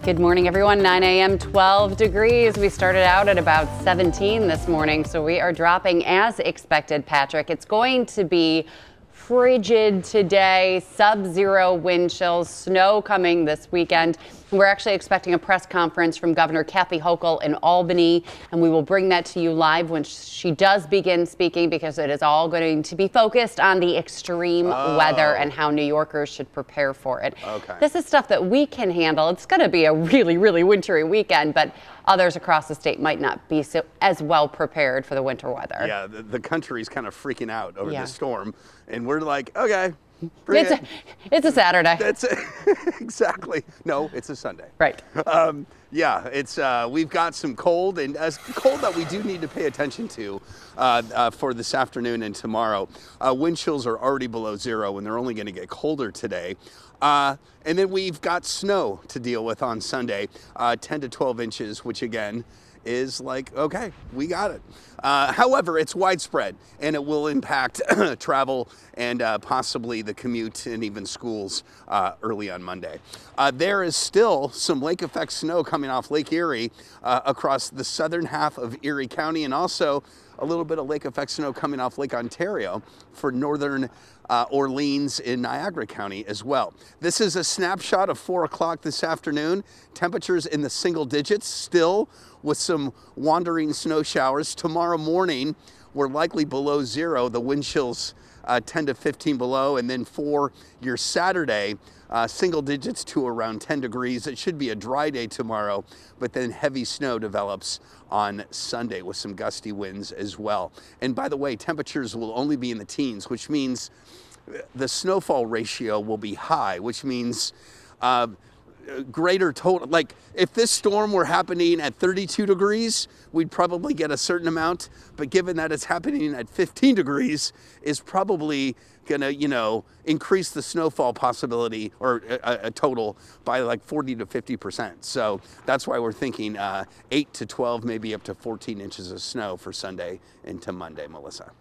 Good morning, everyone. 9 a.m., 12 degrees. We started out at about 17 this morning, so we are dropping as expected, Patrick. It's going to be frigid today, sub-zero wind chills, snow coming this weekend. We're actually expecting a press conference from Governor Kathy Hochul in Albany, and we will bring that to you live when she does begin speaking, because it is all going to be focused on the extreme weather and how New Yorkers should prepare for it. Okay. This is stuff that we can handle. It's going to be a really, really wintry weekend, but others across the state might not be as well prepared for the winter weather. Yeah, the country's kind of freaking out over this storm, and we're like, okay. It's a Saturday. That's it. Exactly. No, it's a Sunday. Right. Yeah, it's we've got some cold, and cold that we do need to pay attention to for this afternoon and tomorrow. Wind chills are already below zero, and they're only going to get colder today. And then we've got snow to deal with on Sunday, 10 to 12 inches, which again is like, okay, we got it. However, it's widespread, and it will impact travel and possibly the commute and even schools early on Monday. There is still some lake effect snow coming off Lake Erie across the southern half of Erie County, and also a little bit of lake effect snow coming off Lake Ontario for northern Orleans in Niagara County as well. This is a snapshot of 4 o'clock this afternoon. Temperatures in the single digits still, with some wandering snow showers. Tomorrow morning, we're likely below zero. The wind chills 10 to 15 below. And then for your Saturday, single digits to around 10 degrees. It should be a dry day tomorrow, but then heavy snow develops on Sunday with some gusty winds as well. And by the way, temperatures will only be in the teens, which means the snowfall ratio will be high, which means greater total. Like if this storm were happening at 32 degrees, we'd probably get a certain amount, but given that it's happening at 15 degrees, is probably gonna, increase the snowfall possibility or a total by like 40 to 50%. So that's why we're thinking 8 to 12, maybe up to 14 inches of snow for Sunday into Monday, Melissa.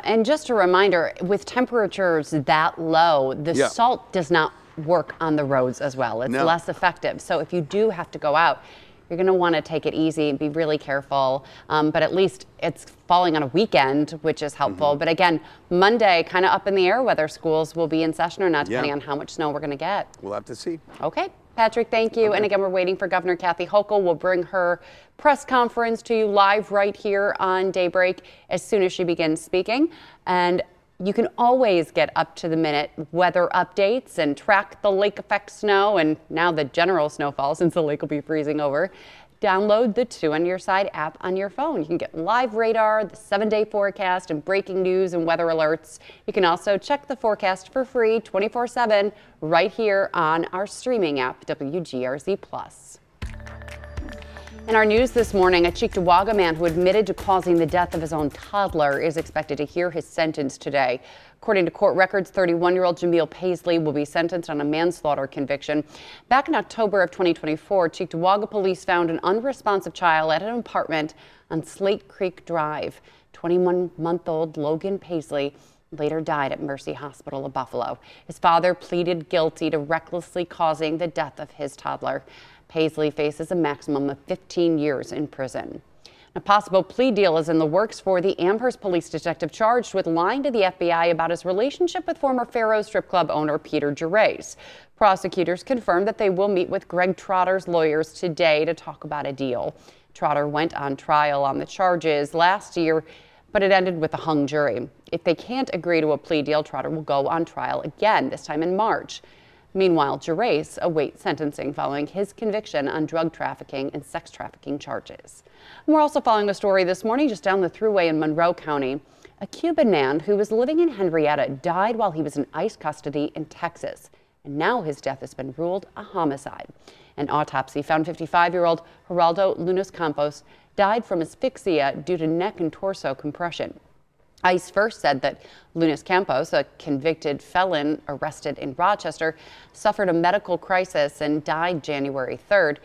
And just a reminder, with temperatures that low, the salt does not work on the roads as well. It's less effective. So if you do have to go out, you're going to want to take it easy and be really careful. But at least it's falling on a weekend, which is helpful. But again, Monday, kind of up in the air whether schools will be in session or not, depending on how much snow we're going to get. We'll have to see. Okay. Patrick, thank you. And again, we're waiting for Governor Kathy Hochul. We'll bring her press conference to you live right here on Daybreak as soon as she begins speaking. And you can always get up-to-the-minute weather updates and track the lake effect snow and now the general snowfall, since the lake will be freezing over. Download the 2 on Your Side app on your phone. You can get live radar, the 7-day forecast, and breaking news and weather alerts. You can also check the forecast for free 24/7 right here on our streaming app, WGRZ Plus. In our news this morning, a Cheektowaga man who admitted to causing the death of his own toddler is expected to hear his sentence today. According to court records, 31-year-old Jameel Paisley will be sentenced on a manslaughter conviction. Back in October of 2024, Cheektowaga police found an unresponsive child at an apartment on Slate Creek Drive. 21-month-old Logan Paisley later died at Mercy Hospital of Buffalo. His father pleaded guilty to recklessly causing the death of his toddler. Paisley faces a maximum of 15 years in prison. A possible plea deal is in the works for the Amherst police detective charged with lying to the FBI about his relationship with former Faro strip club owner Peter Gervais. Prosecutors confirmed that they will meet with Greg Trotter's lawyers today to talk about a deal. Trotter went on trial on the charges last year, but it ended with a hung jury. If they can't agree to a plea deal, Trotter will go on trial again, this time in March. Meanwhile, Gervais awaits sentencing following his conviction on drug trafficking and sex trafficking charges. And we're also following a story this morning just down the thruway in Monroe County. A Cuban man who was living in Henrietta died while he was in ICE custody in Texas. And now his death has been ruled a homicide. An autopsy found 55-year-old Geraldo Lunas Campos died from asphyxia due to neck and torso compression. ICE first said that Lunas Campos, a convicted felon arrested in Rochester, suffered a medical crisis and died January 3rd.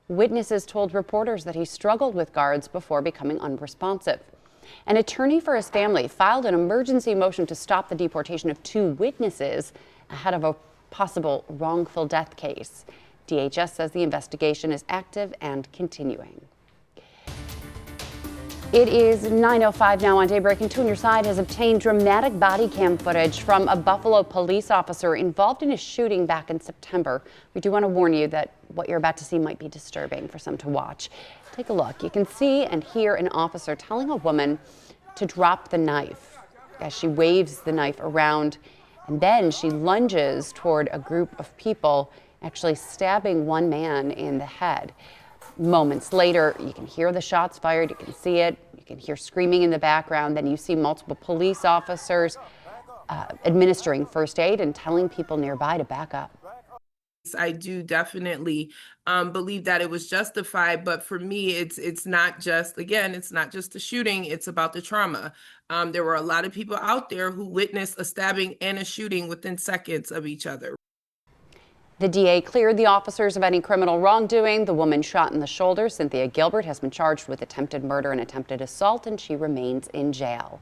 Witnesses told reporters that he struggled with guards before becoming unresponsive. An attorney for his family filed an emergency motion to stop the deportation of 2 witnesses ahead of a possible wrongful death case. DHS says the investigation is active and continuing. It is 9:05 now on Daybreak, and Two on Your Side has obtained dramatic body cam footage from a Buffalo police officer involved in a shooting back in September. We do want to warn you that what you're about to see might be disturbing for some to watch. Take a look. You can see and hear an officer telling a woman to drop the knife as she waves the knife around, and then she lunges toward a group of people, actually stabbing one man in the head. Moments later, you can hear the shots fired, you can see it, you can hear screaming in the background, then you see multiple police officers administering first aid and telling people nearby to back up. I do definitely believe that it was justified, but for me, it's not just, again, it's not just the shooting, it's about the trauma. There were a lot of people out there who witnessed a stabbing and a shooting within seconds of each other. The DA cleared the officers of any criminal wrongdoing. The woman shot in the shoulder, Cynthia Gilbert, has been charged with attempted murder and attempted assault, and she remains in jail.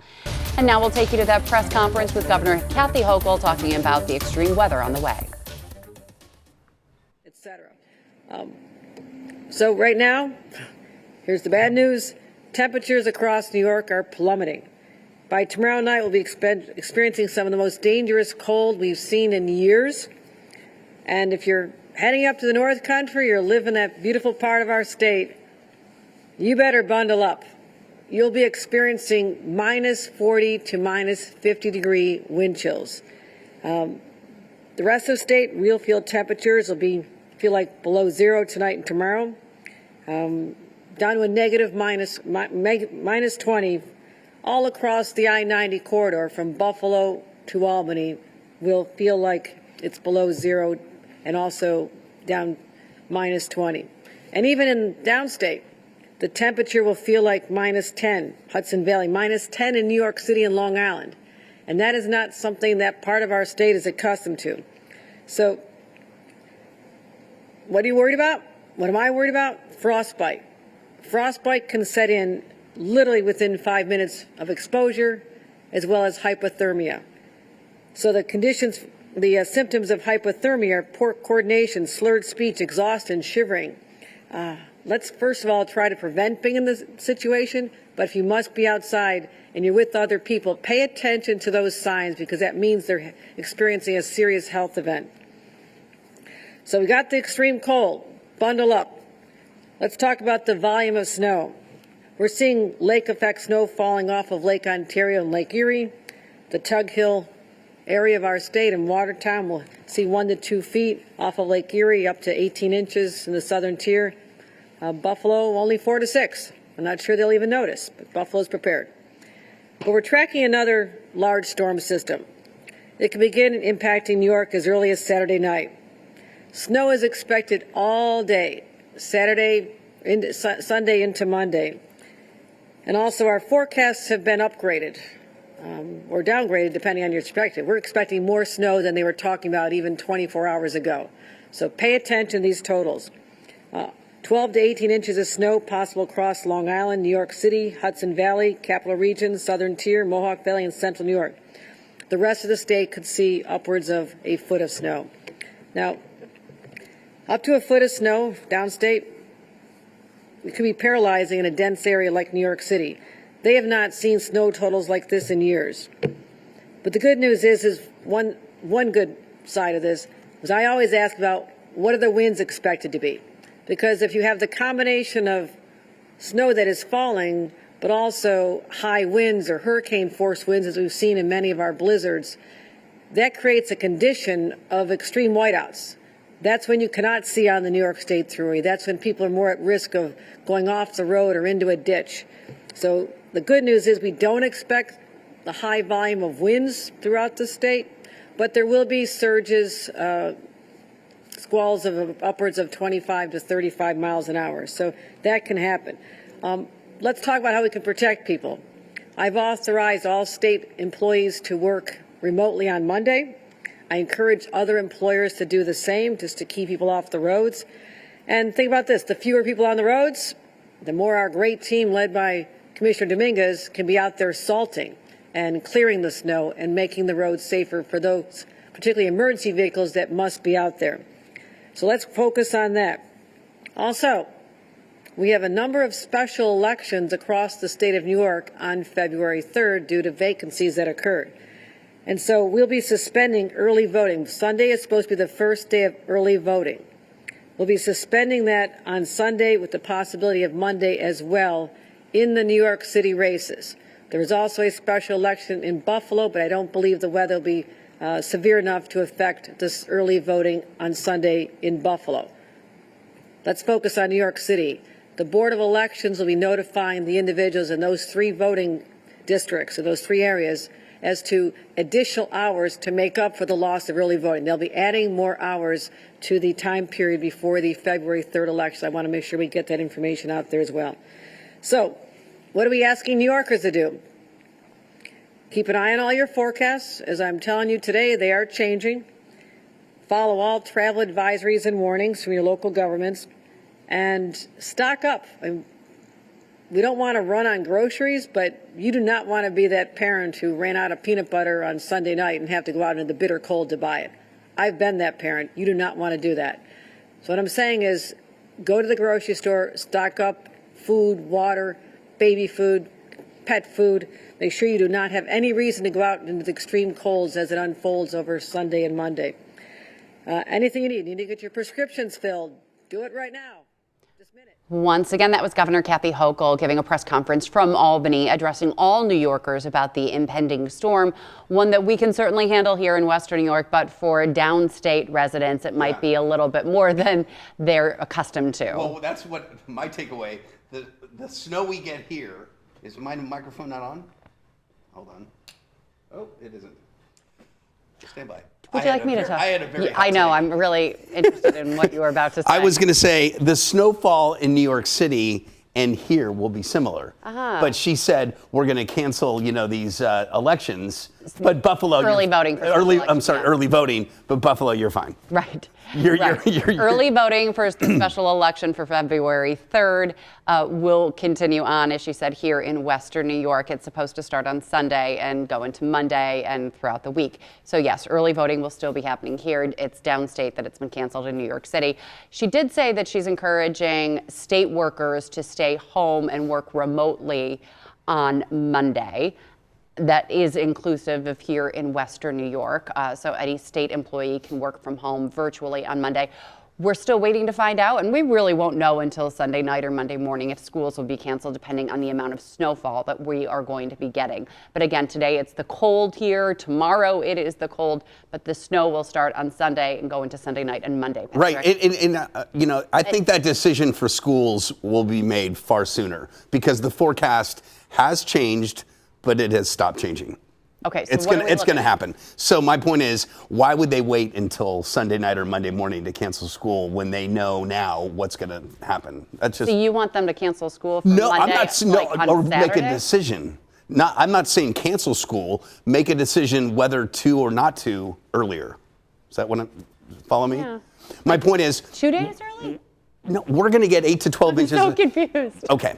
And now we'll take you to that press conference with Governor Kathy Hochul talking about the extreme weather on the way. Etc. So right now, here's the bad news. Temperatures across New York are plummeting. By tomorrow night, we'll be experiencing some of the most dangerous cold we've seen in years. And if you're heading up to the North Country or live in that beautiful part of our state, you better bundle up. You'll be experiencing minus 40 to minus 50 degree wind chills. The rest of the state, real field temperatures will feel like below zero tonight and tomorrow, down to a negative minus 20 all across the I-90 corridor from Buffalo to Albany will feel like it's below zero and also down minus 20. And even in downstate, the temperature will feel like minus 10, Hudson Valley, minus 10 in New York City and Long Island. And that is not something that part of our state is accustomed to. So what are you worried about? What am I worried about? Frostbite. Frostbite can set in literally within 5 minutes of exposure, as well as hypothermia. So the symptoms of hypothermia are poor coordination, slurred speech, exhaustion, shivering. Let's first of all try to prevent being in this situation, but if you must be outside and you're with other people, pay attention to those signs because that means they're experiencing a serious health event. So we got the extreme cold. Bundle up. Let's talk about the volume of snow. We're seeing lake effect snow falling off of Lake Ontario and Lake Erie. The Tug Hill area of our state in Watertown will see 1 to 2 feet off of Lake Erie, up to 18 inches in the southern tier. Buffalo, only 4 to 6. I'm not sure they'll even notice, but Buffalo's prepared. But we're tracking another large storm system. It can begin impacting New York as early as Saturday night. Snow is expected all day, Saturday, into Sunday into Monday. And also our forecasts have been upgraded or downgraded depending on your perspective. We're expecting more snow than they were talking about even 24 hours ago. So pay attention to these totals. 12 to 18 inches of snow possible across Long Island, New York City, Hudson Valley, Capital Region, Southern Tier, Mohawk Valley, and Central New York. The rest of the state could see upwards of a foot of snow. Now, up to a foot of snow downstate, it could be paralyzing in a dense area like New York City. They have not seen snow totals like this in years. But the good news is one good side of this is I always ask about what are the winds expected to be? Because if you have the combination of snow that is falling, but also high winds or hurricane force winds, as we've seen in many of our blizzards, that creates a condition of extreme whiteouts. That's when you cannot see on the New York State Thruway. That's when people are more at risk of going off the road or into a ditch. So the good news is we don't expect the high volume of winds throughout the state, but there will be surges, squalls of upwards of 25 to 35 miles an hour. So that can happen. Let's talk about how we can protect people. I've authorized all state employees to work remotely on Monday. I encourage other employers to do the same, just to keep people off the roads. And think about this, the fewer people on the roads, the more our great team led by Commissioner Dominguez can be out there salting and clearing the snow and making the roads safer for those, particularly emergency vehicles that must be out there. So let's focus on that. Also, we have a number of special elections across the state of New York on February 3rd due to vacancies that occurred. And so we'll be suspending early voting. Sunday is supposed to be the first day of early voting. We'll be suspending that on Sunday with the possibility of Monday as well in the New York City races. There is also a special election in Buffalo, but I don't believe the weather will be severe enough to affect this early voting on Sunday in Buffalo. Let's focus on New York City. The Board of Elections will be notifying the individuals in those 3 voting districts, or those 3 areas, as to additional hours to make up for the loss of early voting. They'll be adding more hours to the time period before the February 3rd election. I want to make sure we get that information out there as well. So, what are we asking New Yorkers to do? Keep an eye on all your forecasts. As I'm telling you today, they are changing. Follow all travel advisories and warnings from your local governments, and stock up. We don't want to run on groceries, but you do not want to be that parent who ran out of peanut butter on Sunday night and have to go out into the bitter cold to buy it. I've been that parent. You do not want to do that. So what I'm saying is go to the grocery store, stock up food, water, baby food, pet food. Make sure you do not have any reason to go out into the extreme colds as it unfolds over Sunday and Monday. Anything you need to get your prescriptions filled, do it right now. This minute. Once again, that was Governor Kathy Hochul giving a press conference from Albany, addressing all New Yorkers about the impending storm, one that we can certainly handle here in Western New York, but for downstate residents, it might be a little bit more than they're accustomed to. Well, that's what my takeaway, the snow we get here, is my microphone not on? Hold on. Oh, it isn't. Stand by. Would you like me to talk? I had a very I know. I'm really interested in what you were about to say. I was going to say the snowfall in New York City and here will be similar. But she said we're going to cancel, these elections. But Buffalo, early voting. Early voting. But Buffalo, you're fine. Right. You're early voting for the special election for February 3rd will continue on, as she said, here in Western New York. It's supposed to start on Sunday and go into Monday and throughout the week. So yes, early voting will still be happening here. It's downstate that it's been canceled in New York City. She did say that she's encouraging state workers to stay home and work remotely on Monday. That is inclusive of here in Western New York. So any state employee can work from home virtually on Monday. We're still waiting to find out, and we really won't know until Sunday night or Monday morning if schools will be canceled, depending on the amount of snowfall that we are going to be getting. But again, today it's the cold here. Tomorrow it is the cold, but the snow will start on Sunday and go into Sunday night and Monday. Patrick. Right, I think that decision for schools will be made far sooner because the forecast has changed, but it has stopped changing. Okay, so it's going to happen. So my point is, why would they wait until Sunday night or Monday morning to cancel school when they know now what's going to happen? That's just. So you want them to cancel school for Monday? I'm not. Or Saturday? Make a decision. I'm not saying cancel school. Make a decision whether to or not to earlier. Is that what? Follow me? Yeah. My point is. 2 days early? No, we're going to get 8 to 12 inches. I'm so confused. Okay.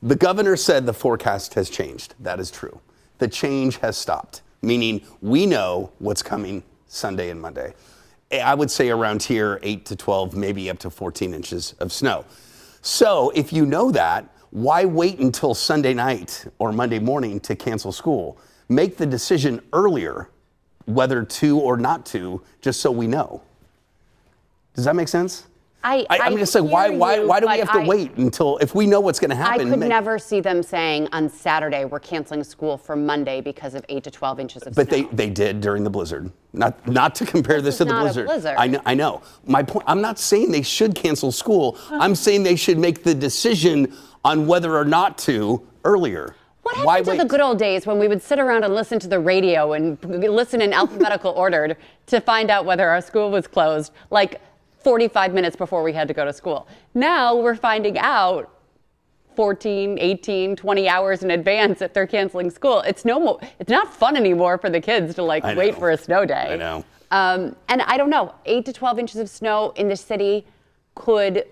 The governor said the forecast has changed. That is true. The change has stopped, meaning we know what's coming Sunday and Monday. I would say around here, 8 to 12, maybe up to 14 inches of snow. So if you know that, why wait until Sunday night or Monday morning to cancel school? Make the decision earlier, whether to or not to, just so we know. Does that make sense? I'm just saying, why do we have to wait until, if we know what's going to happen? I could never see them saying on Saturday, we're canceling school for Monday because of 8 to 12 inches of snow. But they did during the blizzard. Not to compare this to the blizzard. Blizzard. I know. My point, I'm not saying they should cancel school. I'm saying they should make the decision on whether or not to earlier. What happened to the good old days when we would sit around and listen to the radio and listen in alphabetical order to find out whether our school was closed? Like 45 minutes before we had to go to school. Now we're finding out 14, 18, 20 hours in advance if they're canceling school. It's not fun anymore for the kids to wait for a snow day. I know. And I don't know, 8 to 12 inches of snow in the city could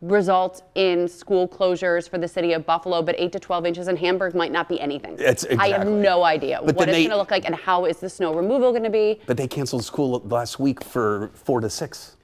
result in school closures for the city of Buffalo, but 8 to 12 inches in Hamburg might not be anything. I have no idea what it's going to look like and how is the snow removal going to be. But they canceled school last week for 4 to 6.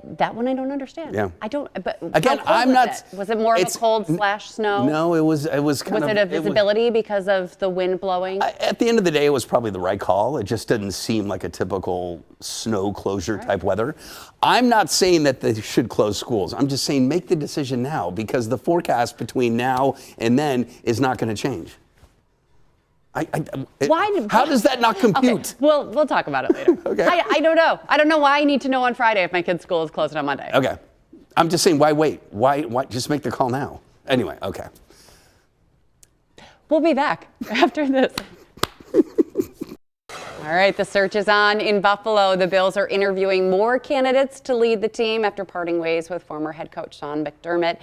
That one I don't understand. Yeah. I don't. But again, I'm not. Was it more of a cold / snow? No, it was kind of. Was it a visibility because of the wind blowing? At the end of the day, it was probably the right call. It just didn't seem like a typical snow closure type weather. I'm not saying that they should close schools. I'm just saying make the decision now because the forecast between now and then is not going to change. How does that not compute? Okay. We'll talk about it later. Okay. I don't know. I don't know why I need to know on Friday if my kid's school is closed on Monday. Okay. I'm just saying, why wait? Why just make the call now? Anyway, okay. We'll be back after this. All right, the search is on in Buffalo. The Bills are interviewing more candidates to lead the team after parting ways with former head coach Sean McDermott.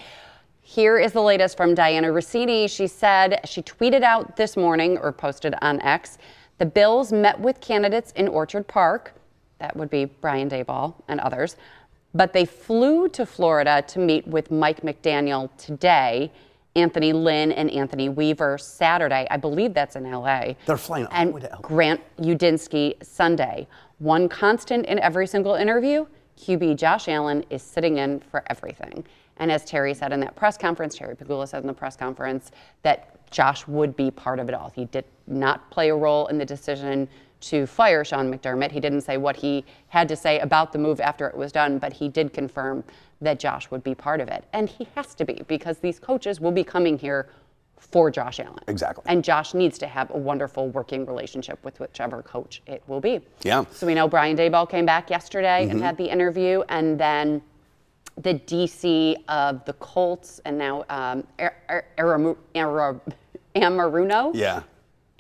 Here is the latest from Diana Rossini. She tweeted out this morning or posted on X, the Bills met with candidates in Orchard Park. That would be Brian Daboll and others. But they flew to Florida to meet with Mike McDaniel today, Anthony Lynn and Anthony Weaver Saturday. I believe that's in LA. They're flying all the way to LA. Grant Udinski Sunday. One constant in every single interview, QB Josh Allen is sitting in for everything. And as Terry said in that press conference, Terry Pagula said in the press conference that Josh would be part of it all. He did not play a role in the decision to fire Sean McDermott. He didn't say what he had to say about the move after it was done, but he did confirm that Josh would be part of it. And he has to be because these coaches will be coming here for Josh Allen. Exactly. And Josh needs to have a wonderful working relationship with whichever coach it will be. Yeah. So we know Brian Daboll came back yesterday and had the interview, and then the DC of the Colts and now Amaruno. Yeah.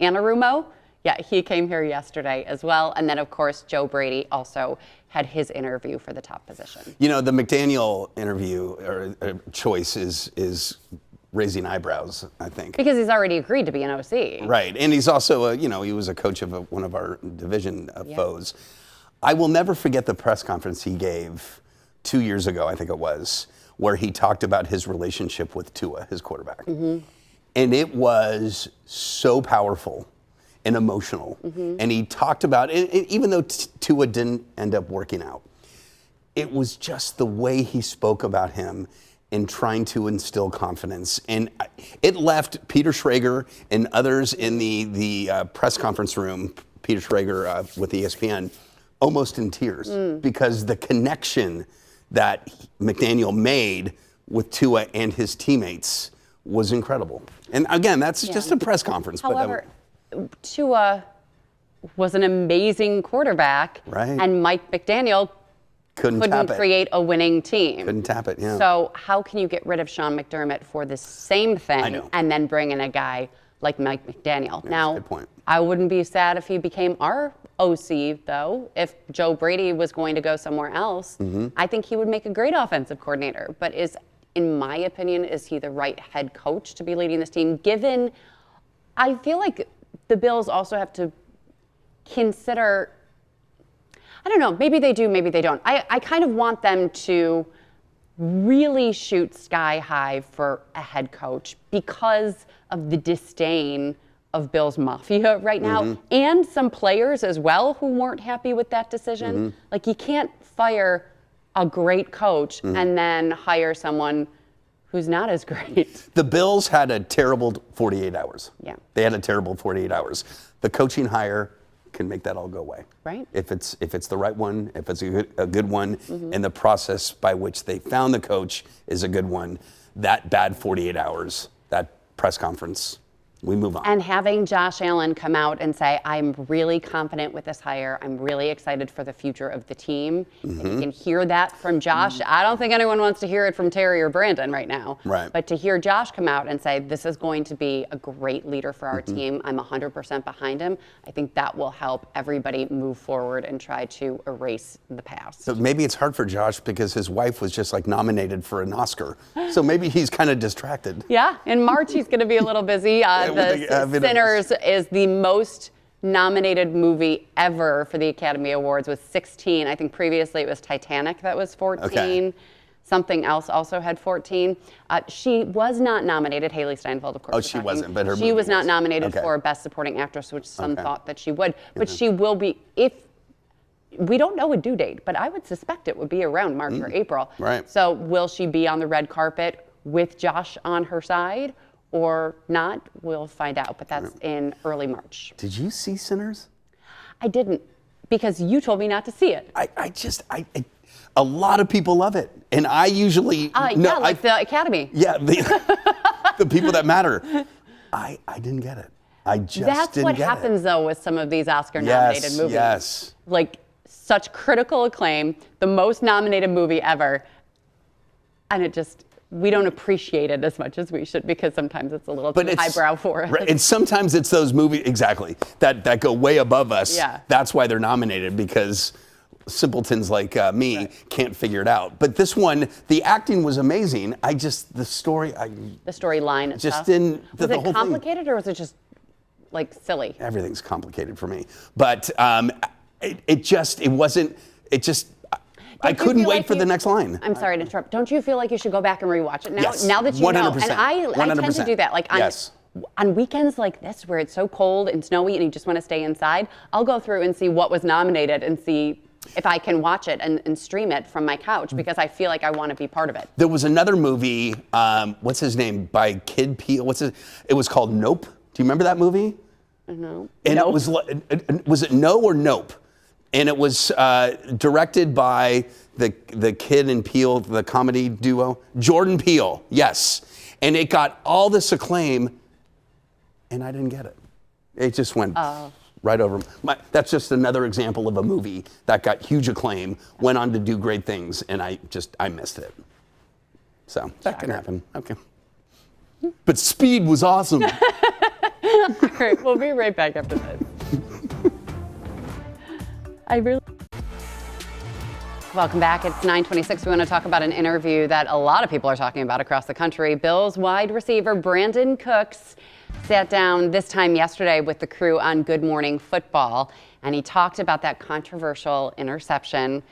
Anarumo. Yeah, he came here yesterday as well. And then, of course, Joe Brady also had his interview for the top position. You know, the McDaniel interview or choice is raising eyebrows, I think. Because he's already agreed to be an OC. Right. And he's also, he was a coach of one of our division foes. I will never forget the press conference he gave 2 years ago, I think it was, where he talked about his relationship with Tua, his quarterback. And it was so powerful and emotional. And he talked about, even though Tua didn't end up working out, it was just the way he spoke about him and trying to instill confidence. And it left Peter Schrager and others in the press conference room, Peter Schrager with ESPN, almost in tears because the connection that McDaniel made with Tua and his teammates was incredible. And again, that's just a press conference. However, Tua was an amazing quarterback, and Mike McDaniel couldn't create a winning team. Couldn't tap it, yeah. So how can you get rid of Sean McDermott for the same thing and then bring in a guy like Mike McDaniel? Yeah, now, good point. I wouldn't be sad if he became our OC, though. If Joe Brady was going to go somewhere else, I think he would make a great offensive coordinator. But in my opinion, is he the right head coach to be leading this team? Given, I feel like the Bills also have to consider, I don't know, maybe they do, maybe they don't. I kind of want them to really shoot sky high for a head coach because of the disdain of Bills Mafia right now, and some players as well who weren't happy with that decision. Like, you can't fire a great coach and then hire someone who's not as great. The Bills had a terrible 48 hours. Yeah. They had a terrible 48 hours. The coaching hire can make that all go away. Right. If it's the right one, if it's a good one, and the process by which they found the coach is a good one, that bad 48 hours, that press conference, we move on. And having Josh Allen come out and say, I'm really confident with this hire. I'm really excited for the future of the team. And you can hear that from Josh. I don't think anyone wants to hear it from Terry or Brandon right now. Right. But to hear Josh come out and say, this is going to be a great leader for our team. I'm 100% behind him. I think that will help everybody move forward and try to erase the past. So maybe it's hard for Josh because his wife was just like nominated for an Oscar. So maybe he's kind of distracted. Yeah, in March he's going to be a little busy. The Sinners is the most nominated movie ever for the Academy Awards with 16. I think previously it was Titanic that was 14. Something Else also had 14. She was not nominated. Haley Steinfeld, of course. Oh, she wasn't, but her she movie was not was. nominated Okay. for Best Supporting Actress, which some Okay. thought that she would. But she will be, if we don't know a due date, but I would suspect it would be around March or April. Right. So will she be on the red carpet with Josh on her side or not? We'll find out, but that's in early March. Did you see Sinners? I didn't, because you told me not to see it. A lot of people love it, and I usually yeah, like the Academy. Yeah, the people that matter. I didn't get it. I just That's didn't what get happens it. though with some of these Oscar-nominated movies. Yes. Like such critical acclaim, the most nominated movie ever, and it just, we don't appreciate it as much as we should because sometimes it's a little too highbrow for us. Right, and sometimes it's those movies that go way above us. Yeah. That's why they're nominated, because simpletons like me can't figure it out. But this one, the acting was amazing. The storyline just stuff. didn't. Was the it whole complicated or was it just like silly? Everything's complicated for me. But I couldn't wait for the next line. I'm sorry to interrupt. Don't you feel like you should go back and rewatch it now? Yes, Now that you know. 100%. And I tend to do that. Like on weekends like this where it's so cold and snowy and you just want to stay inside, I'll go through and see what was nominated and see if I can watch it and stream it from my couch because I feel like I want to be part of it. There was another movie, what's his name, by Kid Peele. It was called Nope. Do you remember that movie? No. And Nope. was it No or Nope? And it was directed by the Kid and Peele, the comedy duo, Jordan Peele. Yes, and it got all this acclaim, and I didn't get it. It just went right over. That's just another example of a movie that got huge acclaim, went on to do great things, and I missed it. So that can happen. Okay. But Speed was awesome. Great. We'll be right back after this. Welcome back. It's 9:26. We want to talk about an interview that a lot of people are talking about across the country. Bills wide receiver Brandon Cooks sat down this time yesterday with the crew on Good Morning Football, and he talked about that controversial interception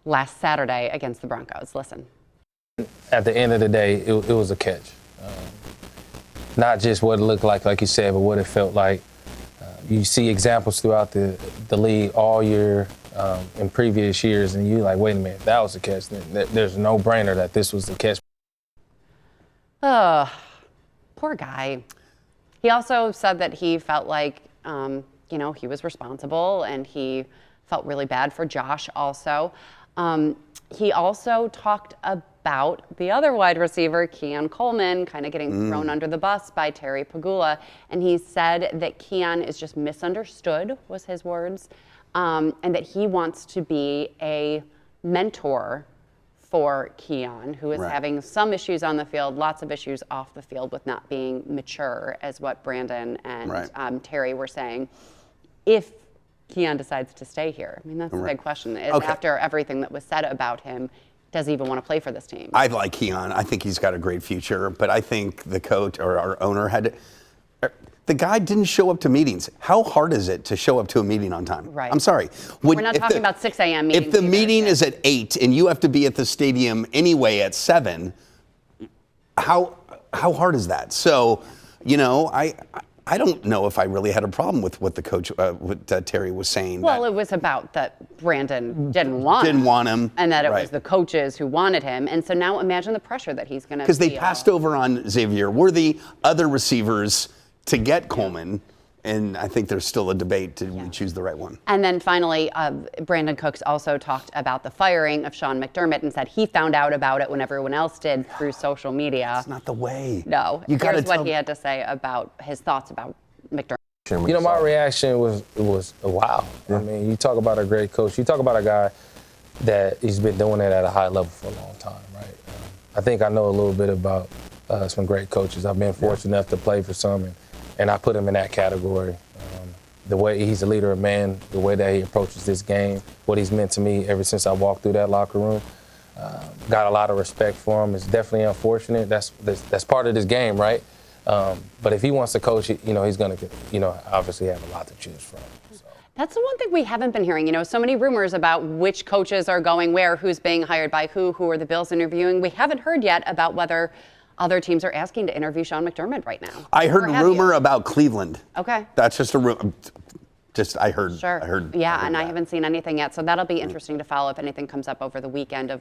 last Saturday against the Broncos. Listen. At the end of the day, it was a catch. Not just what it looked like you said, but what it felt like. You see examples throughout the league all year in previous years, and you're like, wait a minute, that was a catch. There's no brainer that this was the catch. Poor guy. He also said that he felt like, he was responsible, and he felt really bad for Josh also. He also talked about the other wide receiver, Keon Coleman, kind of getting thrown under the bus by Terry Pagula. And he said that Keon is just misunderstood, was his words, and that he wants to be a mentor for Keon, who is having some issues on the field, lots of issues off the field with not being mature, as what Brandon and Terry were saying. If Keon decides to stay here, I mean, that's the big question. After everything that was said about him, does he even want to play for this team? I like Keon. I think he's got a great future, but I think the coach or our owner the guy didn't show up to meetings. How hard is it to show up to a meeting on time? Right. I'm sorry. We're not talking about 6 a.m. meetings. If the meeting is at 8 and you have to be at the stadium anyway at 7, how hard is that? So, I don't know if I really had a problem with what the coach, what Terry was saying. Well, it was about that Brandon didn't want him. And that it was the coaches who wanted him. And so now imagine the pressure that he's going to feel. Because they passed over on Xavier. Were the other receivers to get Coleman? And I think there's still a debate to choose the right one. And then finally, Brandon Cooks also talked about the firing of Sean McDermott and said he found out about it when everyone else did through social media. That's not the way. No. Here's what he had to say about his thoughts about McDermott. My reaction was wow. I mean, you talk about a great coach. You talk about a guy that he's been doing it at a high level for a long time, right? I think I know a little bit about some great coaches. I've been fortunate enough to play for some, and I put him in that category. The way he's a leader of men, the way that he approaches this game, what he's meant to me ever since I walked through that locker room. Got a lot of respect for him. It's definitely unfortunate. That's part of this game, right? But if he wants to coach, he's going to, obviously have a lot to choose from. So. That's the one thing we haven't been hearing. You know, so many rumors about which coaches are going where, who's being hired by who are the Bills interviewing. We haven't heard yet about whether other teams are asking to interview Sean McDermott right now. I heard rumor about Cleveland. Okay. That's just a rumor. I heard. Sure. I heard. Yeah, and I haven't seen anything yet, so that'll be interesting to follow if anything comes up over the weekend of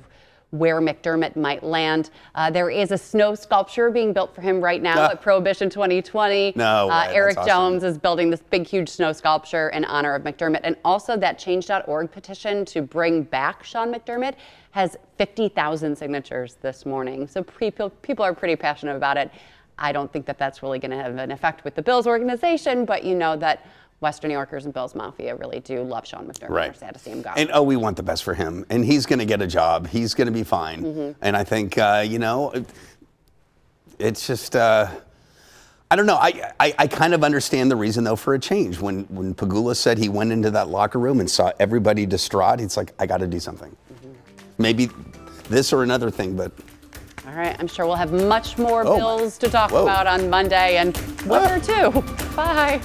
where McDermott might land. There is a snow sculpture being built for him right now at Prohibition 2020. No way, Eric that's awesome. Jones is building this big, huge snow sculpture in honor of McDermott. And also that Change.org petition to bring back Sean McDermott has 50,000 signatures this morning. So people are pretty passionate about it. I don't think that that's really going to have an effect with the Bills organization, but you know that Western New Yorkers and Bills Mafia really do love Sean McDermott. Right. We're sad to see him go. And we want the best for him. And he's going to get a job. He's going to be fine. And I think, it's just, I don't know. I kind of understand the reason, though, for a change. When Pagula said he went into that locker room and saw everybody distraught, it's like, I got to do something. Maybe this or another thing, but. All right, I'm sure we'll have much more Bills to talk about on Monday and weather too. Bye.